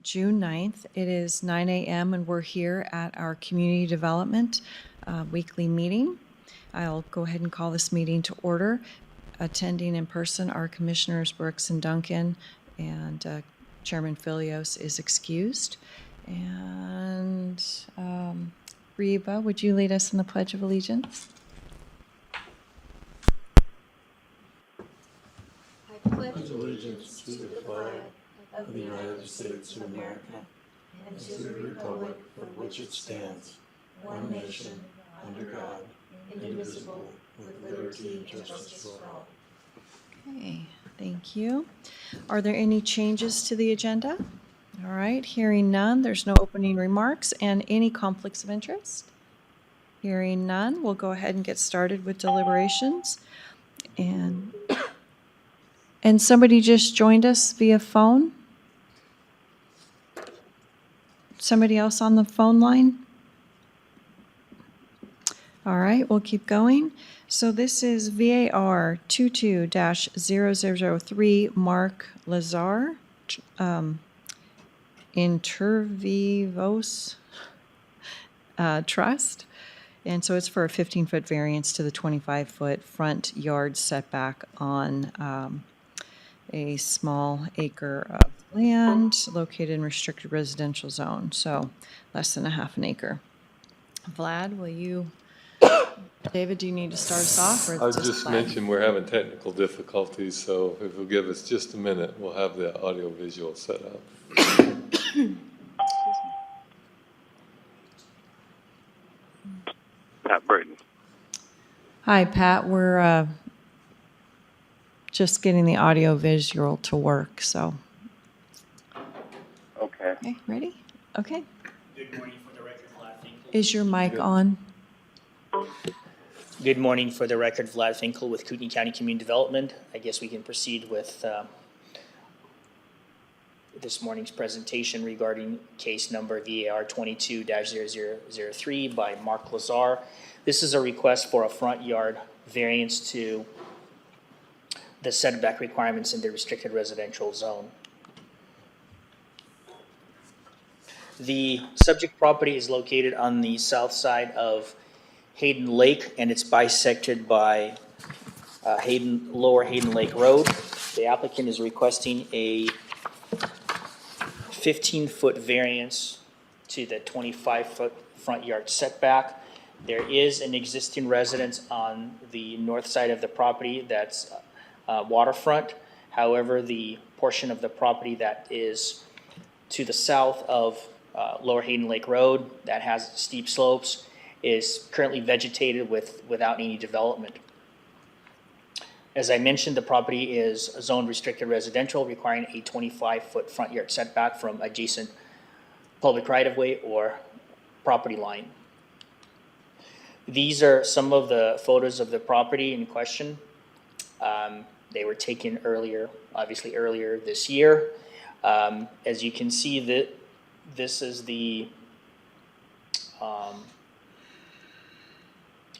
June 9th. It is 9 a.m. and we're here at our community development weekly meeting. I'll go ahead and call this meeting to order. Attending in person are Commissioners Brooks and Duncan, and Chairman Filios is excused. And Reba, would you lead us in the Pledge of Allegiance? I pledge allegiance to the flag of the United States of America and to the republic for which it stands, one nation, under God, indivisible, with liberty and justice for all. Okay, thank you. Are there any changes to the agenda? All right, hearing none, there's no opening remarks and any conflicts of interest? Hearing none, we'll go ahead and get started with deliberations. And somebody just joined us via phone? Somebody else on the phone line? All right, we'll keep going. So this is VAR 22-0003, Mark Lazar, Intervivos Trust. And so it's for a 15-foot variance to the 25-foot front yard setback on a small acre of land located in restricted residential zone, so less than a half an acre. Vlad, will you, David, do you need to start us off? Or I would just mention we're having technical difficulties, so if you'll give us just a minute, we'll have the audio visual set up. Pat Burton. Hi, Pat. We're just getting the audio visual to work, so. Okay. Okay, ready? Okay. Good morning for the record, Vlad Finkel. Is your mic on? Good morning for the record, Vlad Finkel with Kootenai County Community Development. I guess we can proceed with this morning's presentation regarding case number VAR 22-0003 by Mark Lazar. This is a request for a front yard variance to the setback requirements in the restricted residential zone. The subject property is located on the south side of Hayden Lake, and it's bisected by Lower Hayden Lake Road. The applicant is requesting a 15-foot variance to the 25-foot front yard setback. There is an existing residence on the north side of the property that's waterfront. However, the portion of the property that is to the south of Lower Hayden Lake Road that has steep slopes is currently vegetated without any development. As I mentioned, the property is zoned restricted residential, requiring a 25-foot front yard setback from adjacent public right-of-way or property line. These are some of the photos of the property in question. They were taken earlier this year. As you can see, this is the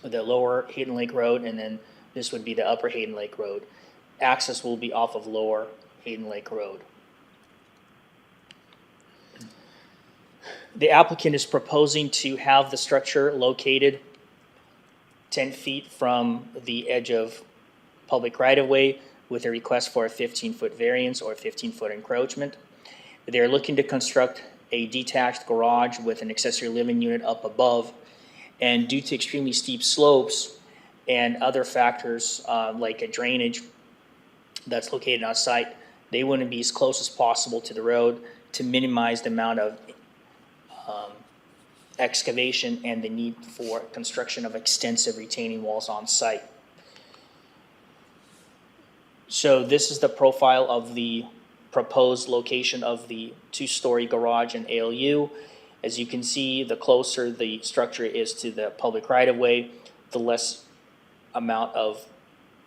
Lower Hayden Lake Road, and then this would be the Upper Hayden Lake Road. Access will be off of Lower Hayden Lake Road. The applicant is proposing to have the structure located 10 feet from the edge of public right-of-way with a request for a 15-foot variance or 15-foot encroachment. They're looking to construct a detached garage with an accessory living unit up above, and due to extremely steep slopes and other factors like a drainage that's located on site, they want to be as close as possible to the road to minimize the amount of excavation and the need for construction of extensive retaining walls on site. So this is the profile of the proposed location of the two-story garage and ALU. As you can see, the closer the structure is to the public right-of-way, the less amount of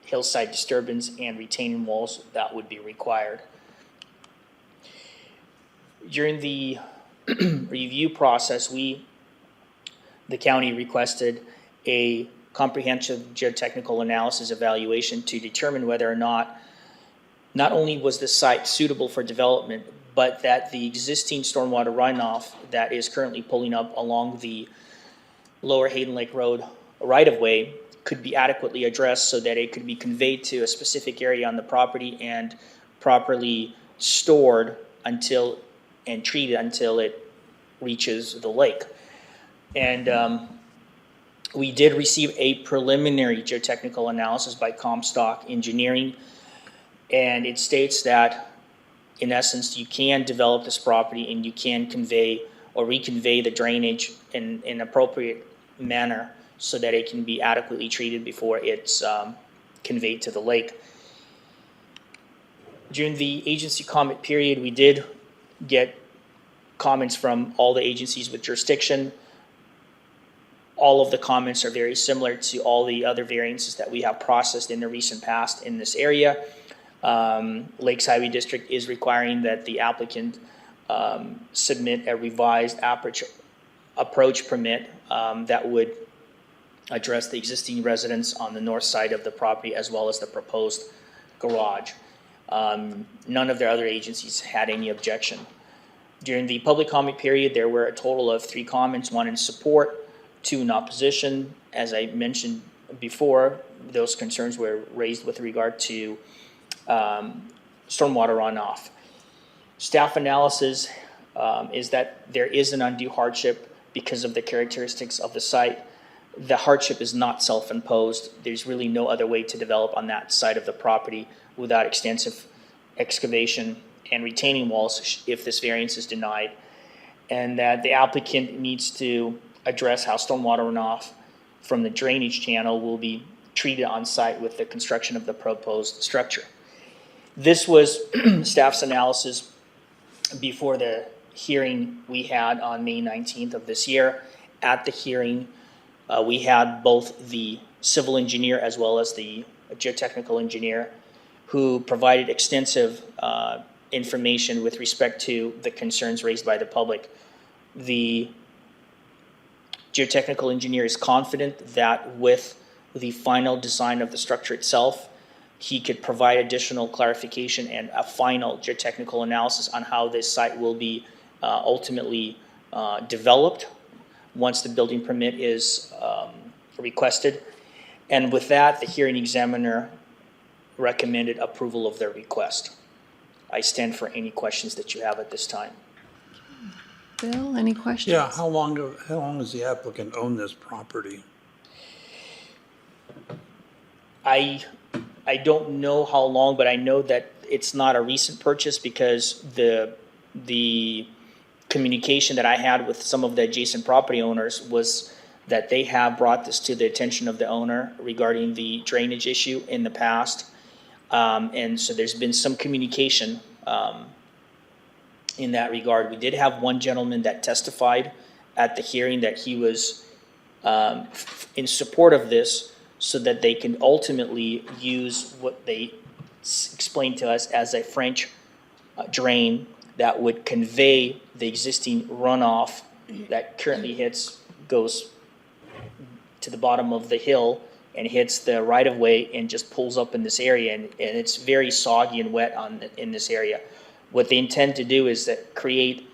hillside disturbance and retaining walls that would be required. During the review process, the county requested a comprehensive geotechnical analysis evaluation to determine whether or not only was the site suitable for development, but that the existing stormwater runoff that is currently pulling up along the Lower Hayden Lake Road right-of-way could be adequately addressed so that it could be conveyed to a specific area on the property and properly stored until, and treated until it reaches the lake. And we did receive a preliminary geotechnical analysis by Comstock Engineering, and it states that, in essence, you can develop this property and you can convey or reconvey the drainage in an appropriate manner so that it can be adequately treated before it's conveyed to the lake. During the agency comment period, we did get comments from all the agencies with jurisdiction. All of the comments are very similar to all the other variances that we have processed in the recent past in this area. Lakes Highway District is requiring that the applicant submit a revised approach permit that would address the existing residence on the north side of the property as well as the proposed garage. None of their other agencies had any objection. During the public comment period, there were a total of 3 comments, 1 in support, 2 in opposition. As I mentioned before, those concerns were raised with regard to stormwater runoff. Staff analysis is that there is an undue hardship because of the characteristics of the site. The hardship is not self-imposed. There's really no other way to develop on that side of the property without extensive excavation and retaining walls if this variance is denied, and that the applicant needs to address how stormwater runoff from the drainage channel will be treated on site with the construction of the proposed structure. This was staff's analysis before the hearing we had on May 19th of this year. At the hearing, we had both the civil engineer as well as the geotechnical engineer who provided extensive information with respect to the concerns raised by the public. The geotechnical engineer is confident that with the final design of the structure itself, he could provide additional clarification and a final geotechnical analysis on how this site will be ultimately developed once the building permit is requested. And with that, the hearing examiner recommended approval of their request. I stand for any questions that you have at this time. Bill, any questions? Yeah, how long has the applicant owned this property? I don't know how long, but I know that it's not a recent purchase because the communication that I had with some of the adjacent property owners was that they have brought this to the attention of the owner regarding the drainage issue in the past. And so there's been some communication in that regard. We did have one gentleman that testified at the hearing that he was in support of this so that they can ultimately use what they explained to us as a French drain that would convey the existing runoff that currently goes to the bottom of the hill and hits the right-of-way and just pulls up in this area, and it's very soggy and wet in this area. What they intend to do is that create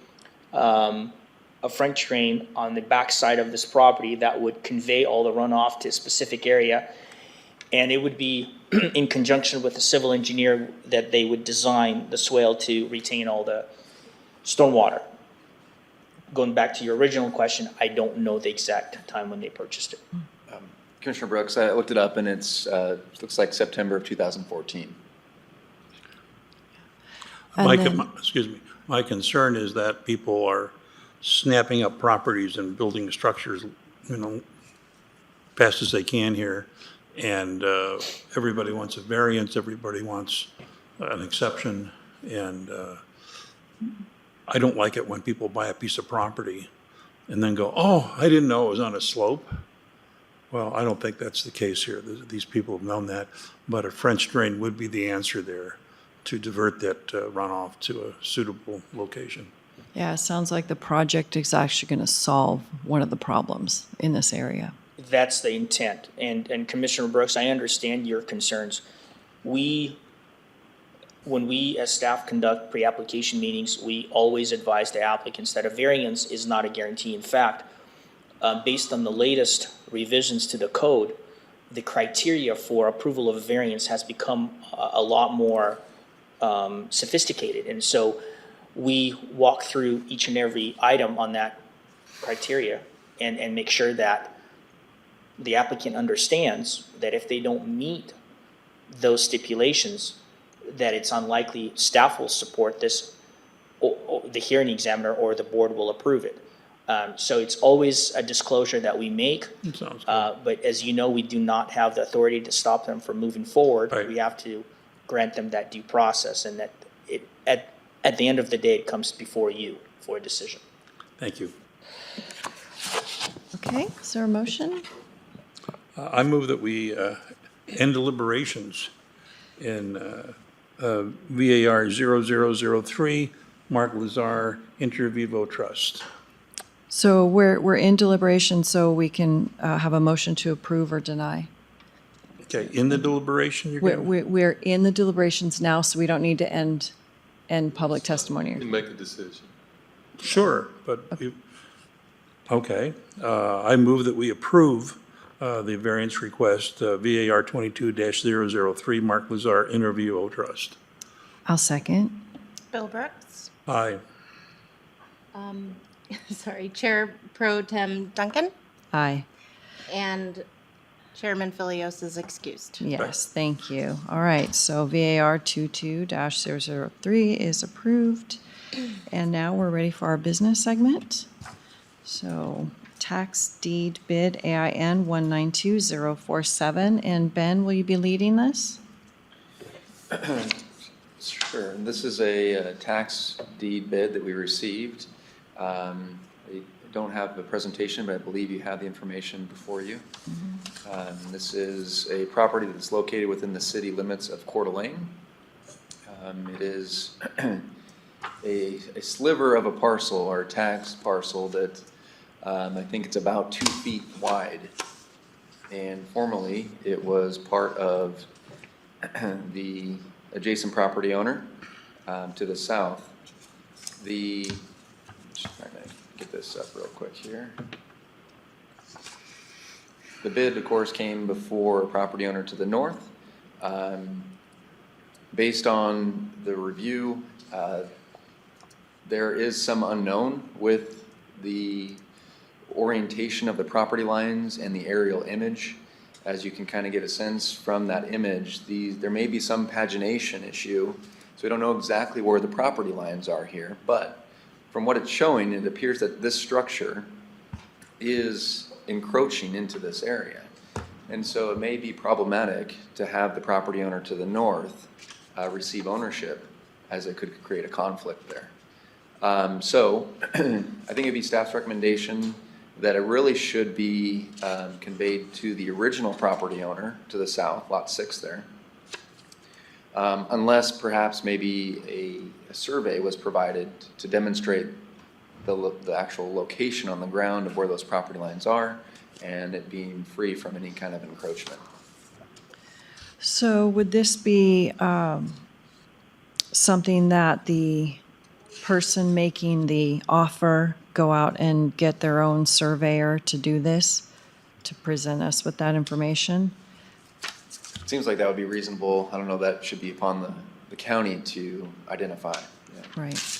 a French drain on the back side of this property that would convey all the runoff to a specific area, and it would be in conjunction with the civil engineer that they would design the swale to retain all the stormwater. Going back to your original question, I don't know the exact time when they purchased it. Commissioner Brooks, I looked it up and it's looks like September of 2014. Excuse me. My concern is that people are snapping up properties and building structures, fast as they can here. And everybody wants a variance, everybody wants an exception. And I don't like it when people buy a piece of property and then go, oh, I didn't know it was on a slope. Well, I don't think that's the case here. These people have known that. But a French drain would be the answer there to divert that runoff to a suitable location. Yeah, it sounds like the project is actually going to solve one of the problems in this area. That's the intent. And Commissioner Brooks, I understand your concerns. We when we as staff conduct pre-application meetings, we always advise the applicants that a variance is not a guarantee. In fact, based on the latest revisions to the code, the criteria for approval of a variance has become a lot more sophisticated. And so we walk through each and every item on that criteria and make sure that the applicant understands that if they don't meet those stipulations, that it's unlikely staff will support this, or the hearing examiner or the board will approve it. So it's always a disclosure that we make. It sounds good. But as you know, we do not have the authority to stop them from moving forward. Right. We have to grant them that due process, and that it, at the end of the day, it comes before you for a decision. Thank you. Okay, is there a motion? I move that we end deliberations in VAR 0003, Mark Lazar Inter Vivo Trust. So we're in deliberation, so we can have a motion to approve or deny. Okay, in the deliberation, you're going We're in the deliberations now, so we don't need to end public testimony. You make a decision. Sure, but, okay. I move that we approve the variance request, VAR 22-003, Mark Lazar Inter Vivo Trust. I'll second. Bill Brooks. Aye. Sorry, Chair Pro Tem Duncan Aye. and Chairman Filios is excused. Yes, thank you. All right, so VAR 22-003 is approved. And now we're ready for our business segment. So tax deed bid AIN 192047. And Ben, will you be leading this? Sure. This is a tax deed bid that we received. I don't have the presentation, but I believe you have the information before you. This is a property that's located within the city limits of Coeur d'Alene. It is a sliver of a parcel, or a tax parcel, that I think it's about 2 feet wide. And formerly, it was part of the adjacent property owner to the south. Just trying to get this up real quick here. The bid, of course, came before a property owner to the north. Based on the review, there is some unknown with the orientation of the property lines and the aerial image. As you can kind of get a sense from that image, there may be some pagination issue, so we don't know exactly where the property lines are here, but from what it's showing, it appears that this structure is encroaching into this area. And so it may be problematic to have the property owner to the north receive ownership, as it could create a conflict there. So I think it'd be staff's recommendation that it really should be conveyed to the original property owner to the south, lot 6 there. Unless perhaps maybe a survey was provided to demonstrate the actual location on the ground of where those property lines are, and it being free from any kind of encroachment. So would this be something that the person making the offer go out and get their own surveyor to do this, to present us with that information? It seems like that would be reasonable. I don't know, that should be upon the county to identify. Yeah. Right.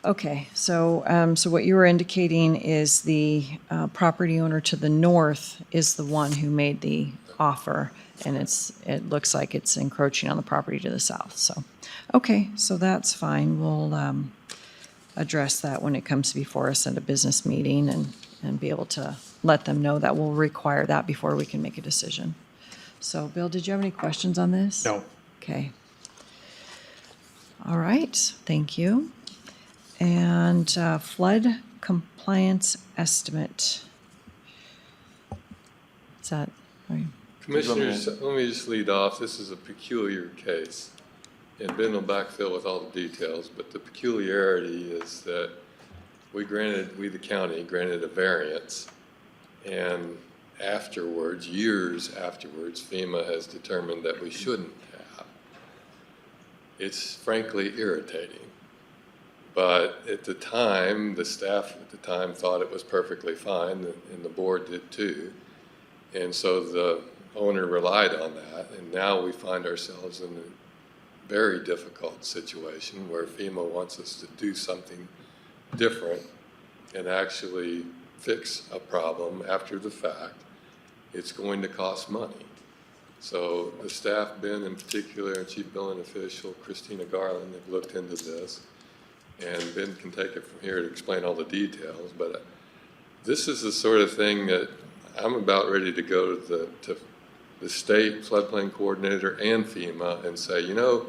Okay, so so what you were indicating is the property owner to the north is the one who made the offer, and it looks like it's encroaching on the property to the south. So, okay, so that's fine. We'll address that when it comes before us at a business meeting, and be able to let them know that we'll require that before we can make a decision. So, Bill, did you have any questions on this? No. Okay. All right, thank you. And flood compliance estimate. Is that, Commissioners, let me just lead off. This is a peculiar case. And Ben will backfill with all the details, but the peculiarity is that we, the county, granted a variance, and afterwards, years afterwards, FEMA has determined that we shouldn't have. It's frankly irritating. But at the time, the staff at the time thought it was perfectly fine, and the board did too. And so the owner relied on that, and now we find ourselves in a very difficult situation where FEMA wants us to do something different and actually fix a problem after the fact. It's going to cost money. So the staff, Ben in particular, and Chief Billing Official Christina Garland have looked into this, and Ben can take it from here to explain all the details, but this is the sort of thing that I'm about ready to go to the state floodplain coordinator and FEMA and say, you know,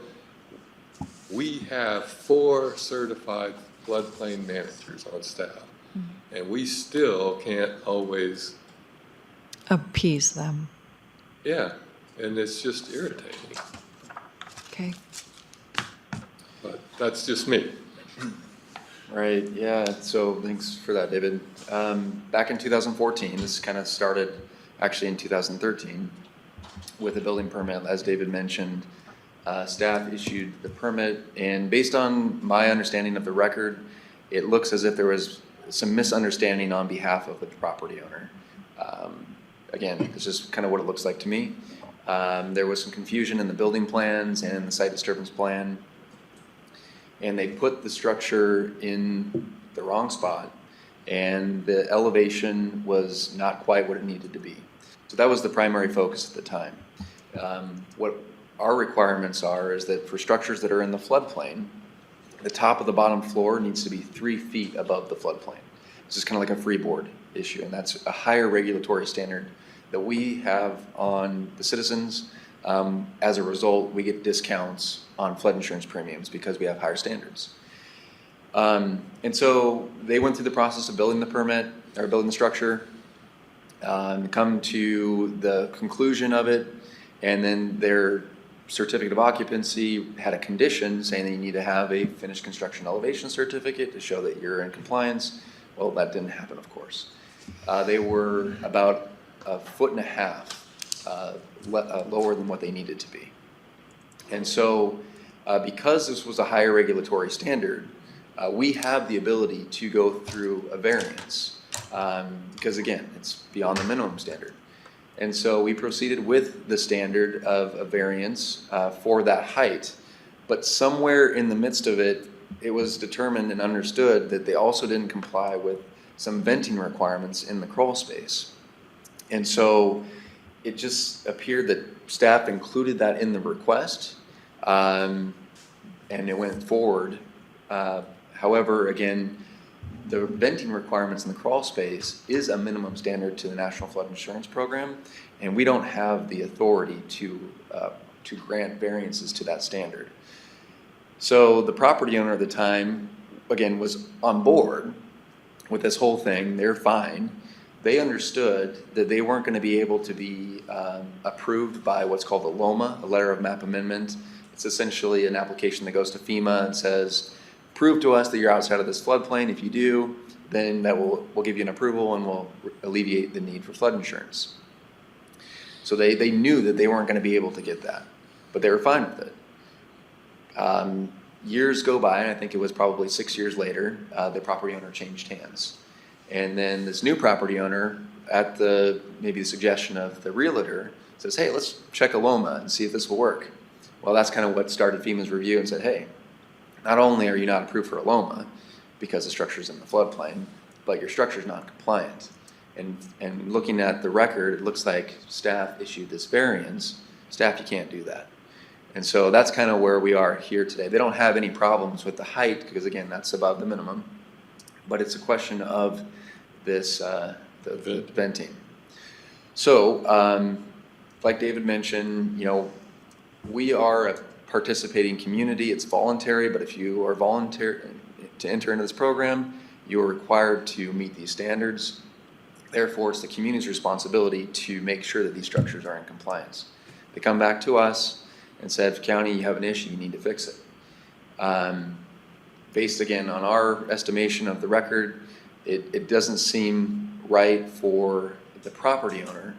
we have 4 certified floodplain managers on staff, and we still can't always, Appease them. yeah, and it's just irritating. Okay. But that's just me. Right, yeah, so thanks for that, David. Back in 2014, this kind of started actually in 2013 with a building permit, as David mentioned. Staff issued the permit, and based on my understanding of the record, it looks as if there was some misunderstanding on behalf of the property owner. Again, it's just kind of what it looks like to me. There was some confusion in the building plans and the site disturbance plan, and they put the structure in the wrong spot, and the elevation was not quite what it needed to be. So that was the primary focus at the time. What our requirements are is that for structures that are in the floodplain, the top of the bottom floor needs to be 3 feet above the floodplain. This is kind of like a freeboard issue, and that's a higher regulatory standard that we have on the citizens. As a result, we get discounts on flood insurance premiums because we have higher standards. And so they went through the process of building the permit, or building the structure, come to the conclusion of it, and then their certificate of occupancy had a condition saying that you need to have a finished construction elevation certificate to show that you're in compliance. Well, that didn't happen, of course. They were about 1.5 feet lower than what they needed to be. And so because this was a higher regulatory standard, we have the ability to go through a variance because, again, it's beyond the minimum standard. And so we proceeded with the standard of a variance for that height, but somewhere in the midst of it, it was determined and understood that they also didn't comply with some venting requirements in the crawl space. And so it just appeared that staff included that in the request, and it went forward. However, again, the venting requirements in the crawl space is a minimum standard to the National Flood Insurance Program, and we don't have the authority to grant variances to that standard. So the property owner at the time, again, was on board with this whole thing. They're fine. They understood that they weren't going to be able to be approved by what's called a LOMA, a Letter of Map Amendment. It's essentially an application that goes to FEMA and says, prove to us that you're outside of this floodplain. If you do, then we'll give you an approval and we'll alleviate the need for flood insurance. So they knew that they weren't going to be able to get that, but they were fine with it. Years go by, and I think it was probably 6 years later, the property owner changed hands. And then this new property owner, at maybe the suggestion of the realtor, says, hey, let's check a LOMA and see if this will work. Well, that's kind of what started FEMA's review and said, hey, not only are you not approved for a LOMA because the structure's in the floodplain, but your structure's not compliant. And looking at the record, it looks like staff issued this variance. Staff, you can't do that. And so that's kind of where we are here today. They don't have any problems with the height because, again, that's above the minimum. But it's a question of this the venting. So, like David mentioned, we are a participating community. It's voluntary, but if you are volunteer to enter into this program, you are required to meet these standards. Therefore, it's the community's responsibility to make sure that these structures are in compliance. They come back to us and said, county, you have an issue, you need to fix it. Based again on our estimation of the record, it doesn't seem right for the property owner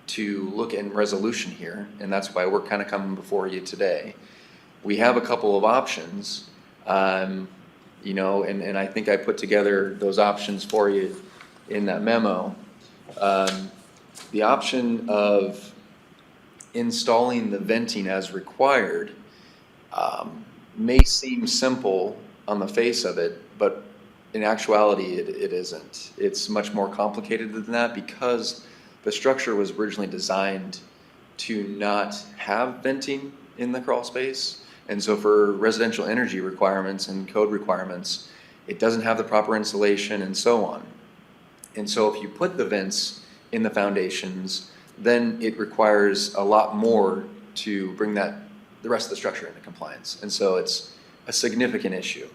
to look in resolution here, and that's why we're kind of coming before you today. we have a couple of options, you know, and I think I put together those options for you in that memo. The option of installing the venting as required may seem simple on the face of it, but in actuality, it isn't. It's much more complicated than that because the structure was originally designed to not have venting in the crawl space. And so for residential energy requirements and code requirements, it doesn't have the proper insulation and so on. And so if you put the vents in the foundations, then it requires a lot more to bring the rest of the structure into compliance. And so it's a significant issue.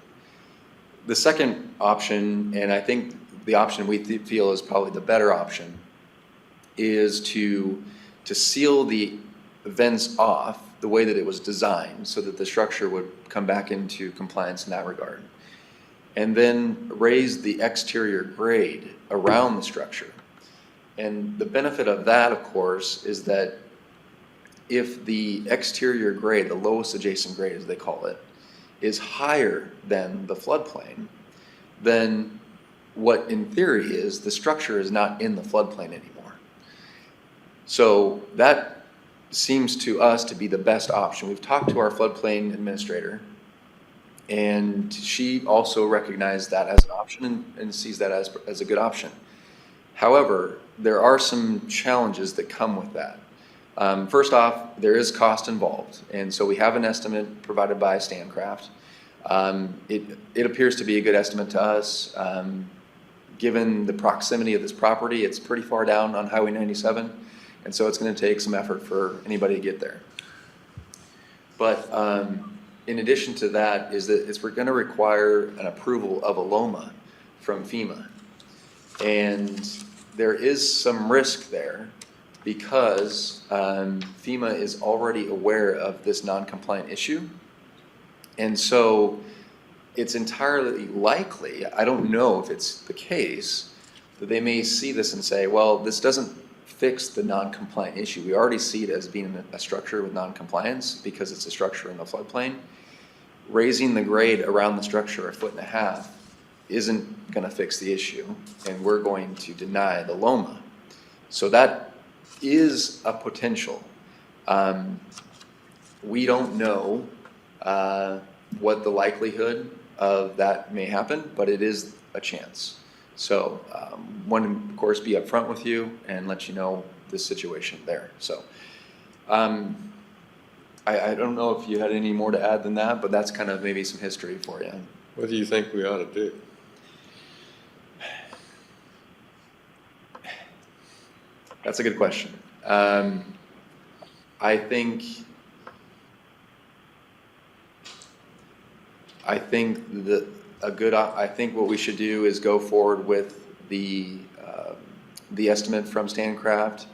The second option, and I think the option we feel is probably the better option, is to seal the vents off the way that it was designed so that the structure would come back into compliance in that regard. And then raise the exterior grade around the structure. And the benefit of that, of course, is that if the exterior grade, the lowest adjacent grade as they call it, is higher than the floodplain, then what in theory is the structure is not in the floodplain anymore. So that seems to us to be the best option. We've talked to our floodplain administrator, and she also recognized that as an option and sees that as a good option. However, there are some challenges that come with that. First off, there is cost involved, and so we have an estimate provided by Stancraft. It appears to be a good estimate to us. Given the proximity of this property, it's pretty far down on Highway 97, and so it's going to take some effort for anybody to get there. But in addition to that is that we're going to require an approval of a LOMA from FEMA. And there is some risk there because FEMA is already aware of this non-compliant issue. And so it's entirely likely, I don't know if it's the case, that they may see this and say, well, this doesn't fix the non-compliant issue. We already see it as being a structure with non-compliance because it's a structure in the floodplain. Raising the grade around the structure 1.5 feet isn't going to fix the issue, and we're going to deny the LOMA. So that is a potential. We don't know what the likelihood of that may happen, but it is a chance. So want to, of course, be upfront with you and let you know the situation there. So I don't know if you had any more to add than that, but that's kind of maybe some history for you. What do you think we ought to do? That's a good question. I think what we should do is go forward with the estimate from Stancraft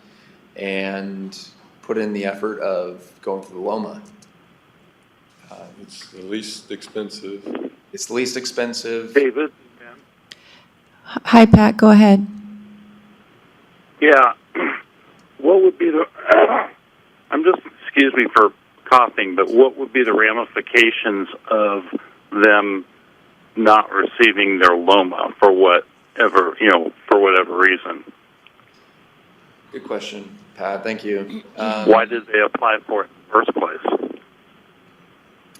and put in the effort of going for the LOMA. It's the least expensive. It's the least expensive. David? Hi, Pat, go ahead. Yeah. What would be the, excuse me for coughing, but what would be the ramifications of them not receiving their LOMA for whatever reason? Good question, Pat. Thank you. Why did they apply for it in the first place?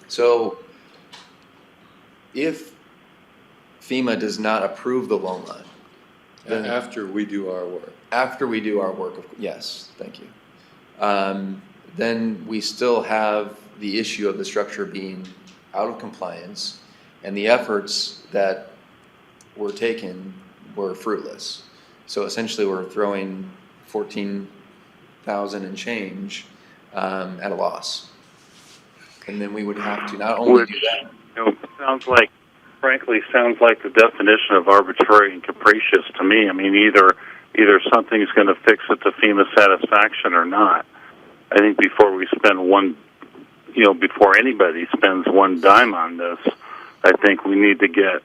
So if FEMA does not approve the LOMA, then After we do our work. after we do our work, yes, thank you, then we still have the issue of the structure being out of compliance, and the efforts that were taken were fruitless. So essentially we're throwing 14,000 and change at a loss. And then we would have to not only do that. Sounds like the definition of arbitrary and capricious to me. I mean, either something's going to fix it to FEMA satisfaction or not. I think before anybody spends one dime on this, I think we need to get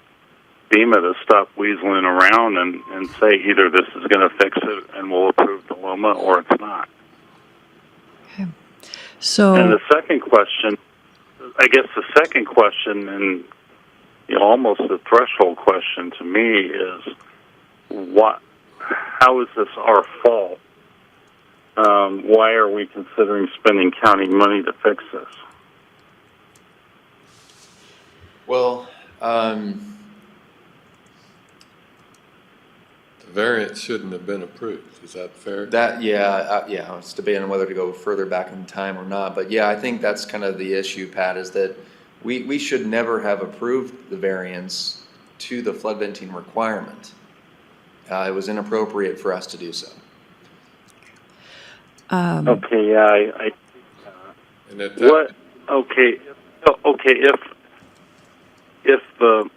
FEMA to stop weaseling around and say either this is going to fix it and we'll approve the LOMA or it's not. Okay. So, And the second question, I guess the second question, and almost the threshold question to me, is how is this our fault? Why are we considering spending county money to fix this? Well, The variance shouldn't have been approved. Is that fair? yeah, I was debating on whether to go further back in time or not, but yeah, I think that's kind of the issue, Pat, is that we should never have approved the variance to the flood venting requirement. It was inappropriate for us to do so. Okay, yeah, And at that, what? Okay, if the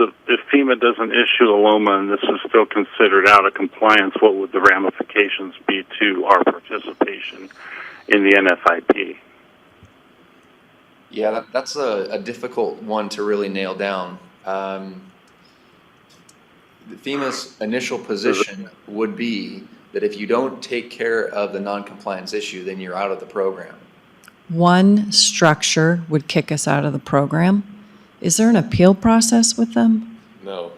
if FEMA doesn't issue a LOMA and this is still considered out of compliance, what would the ramifications be to our participation in the NFIP? Yeah, that's a difficult one to really nail down. FEMA's initial position would be that if you don't take care of the non-compliance issue, then you're out of the program. One structure would kick us out of the program. Is there an appeal process with them? no,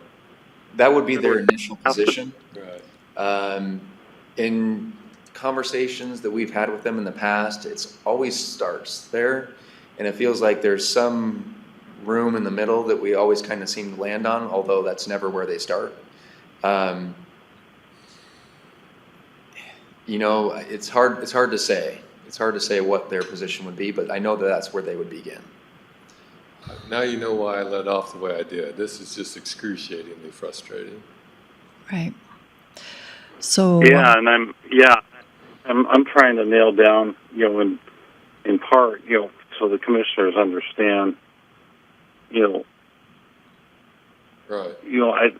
That would be their initial position. right. In conversations that we've had with them in the past, it's always starts there, and it feels like there's some room in the middle that we always kind of seem to land on, although that's never where they start. It's hard to say. It's hard to say what their position would be, but I know that that's where they would begin. Now you know why I let off the way I did. This is just excruciatingly frustrating. Right. So Yeah, and I'm trying to nail down, in part, so the commissioners understand, Right.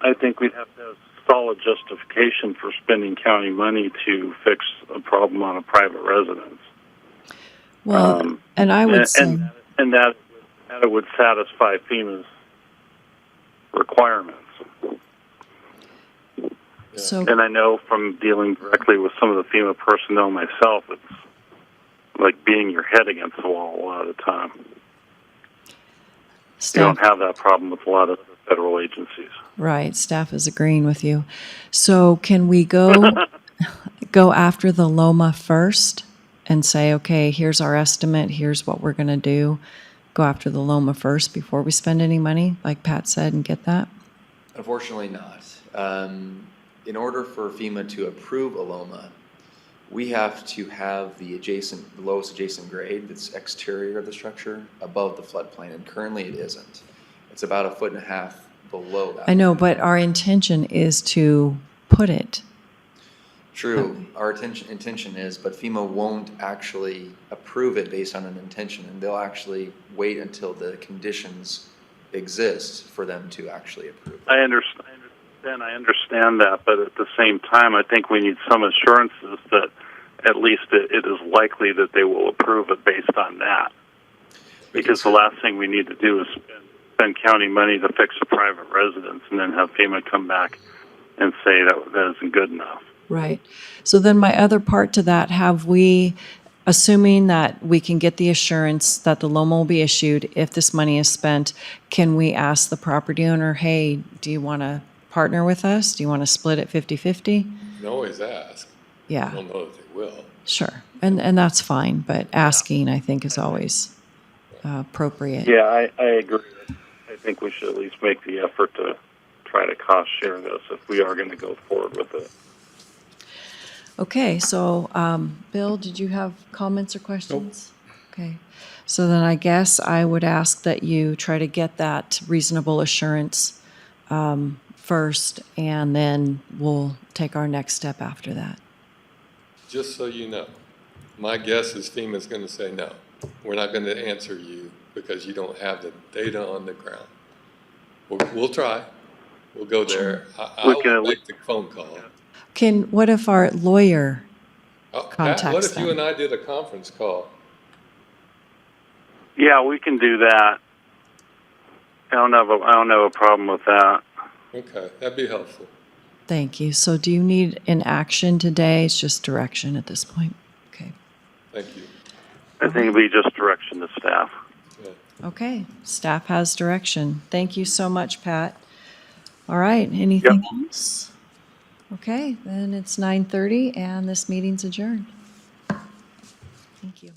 I think we'd have to have solid justification for spending county money to fix a problem on a private residence. well, and I would say, and that it would satisfy FEMA's requirements. so And I know from dealing directly with some of the FEMA personnel myself, it's like being your head against the wall a lot of the time. You staff, don't have that problem with a lot of federal agencies. right, staff is agreeing with you. So can we go after the LOMA first and say, okay, here's our estimate, here's what we're going to do? Go after the LOMA first before we spend any money, like Pat said, and get that? Unfortunately not. In order for FEMA to approve a LOMA, we have to have the lowest adjacent grade that's exterior of the structure above the floodplain, and currently it isn't. It's about 1.5 feet below that. I know, but our intention is to put it. True, our intention is, but FEMA won't actually approve it based on an intention, and they'll actually wait until the conditions exist for them to actually approve it. I understand that, but at the same time, I think we need some assurances that at least it is likely that they will approve it based on that. Because the last thing we need to do is spend county money to fix a private residence and then have FEMA come back and say that isn't good enough. Right. So then my other part to that, have we, assuming that we can get the assurance that the LOMA will be issued if this money is spent, can we ask the property owner, hey, do you want to partner with us? Do you want to split it 50-50? You can always ask. I Yeah, don't know that they will. sure. And that's fine, but asking, I think, is always appropriate. Yeah, I agree. I think we should at least make the effort to try to cost share this if we are going to go forward with it. Okay, so, Bill, did you have comments or questions? Okay, so then I guess I would ask that you try to get that reasonable assurance first, and then we'll take our next step after that. Just so you know, my guess is FEMA's going to say no. We're not going to answer you because you don't have the data on the ground. We'll try. We'll go there. I'll make the phone call. What if our lawyer Pat, what contacts if you them? and I did a conference call? Yeah, we can do that. I don't have a problem with that. Okay, that'd be helpful. Thank you. So do you need an action today? It's just direction at this point. Okay. Thank you. I think it'd be just direction to staff. Okay, staff has direction. Thank you so much, Pat. All right, anything else? Okay, then it's 9:30 and this meeting's adjourned. Thank you.